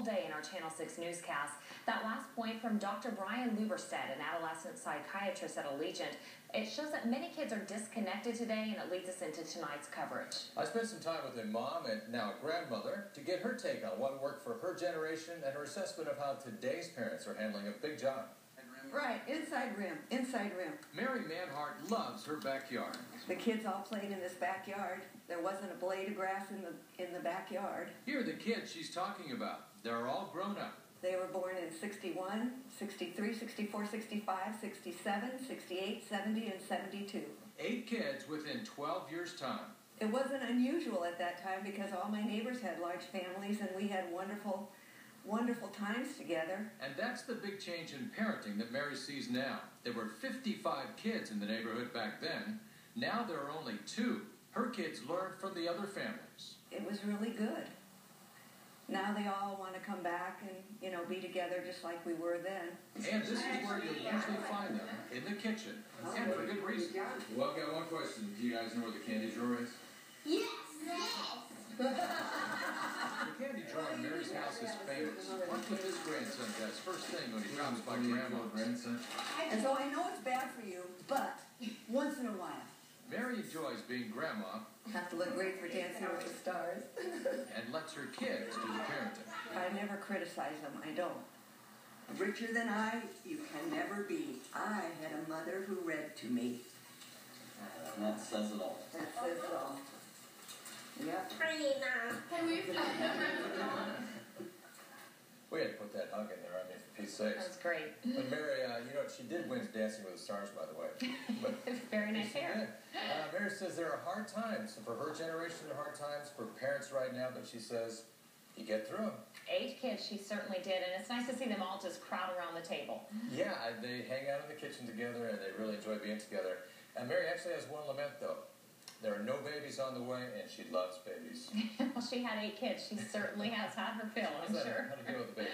day in our Channel 6 newscast. That last point from Dr. Brian Luberstedt, an adolescent psychiatrist at Allegiant, it shows that many kids are disconnected today, and it leads us into tonight's coverage. I spent some time with a mom and now a grandmother to get her take on what worked for her generation and her assessment of how today's parents are handling a big job. Right, inside rim, inside rim. Mary Manhart loves her backyard. The kids all played in this backyard. There wasn't a blade of grass in the backyard. Here are the kids she's talking about. They're all grown up. They were born in 61, 63, 64, 65, 67, 68, 70, and 72. 8 kids within 12 years' time. It wasn't unusual at that time because all my neighbors had large families and we had wonderful times together. And that's the big change in parenting that Mary sees now. There were 55 kids in the neighborhood back then. Now there are only 2. Her kids learned from the other families. It was really good. Now they all want to come back and, be together just like we were then. And this is where you'll usually find them, in the kitchen. And for good reason. Well, I've got one question. Do you guys know where the candy drawer is? Yes! The candy drawer in Mary's house is famous. What would this grandson does first thing when he drops by Grandma? Grandson. And so I know it's bad for you, but once in a while. Mary enjoys being grandma. Have to look great for Dancing with the Stars. And lets her kids do the parenting. I never criticize them. I don't. Richer than I, you can never be. I had a mother who read to me. And that says it all. That says it all. Yep. We had to put that hug in there, for peace sakes. That's great. But Mary, she did win Dancing with the Stars, by the way. But very nice hair. Mary says there are hard times. For her generation, there are hard times. For parents right now, but she says, you get through them. 8 kids, she certainly did, and it's nice to see them all just crowd around the table. Yeah, they hang out in the kitchen together, and they really enjoy being together. And Mary actually has one lament, though. There are no babies on the way, and she loves babies. Well, she had 8 kids. She certainly has had her fill, I'm sure. How to deal with a baby.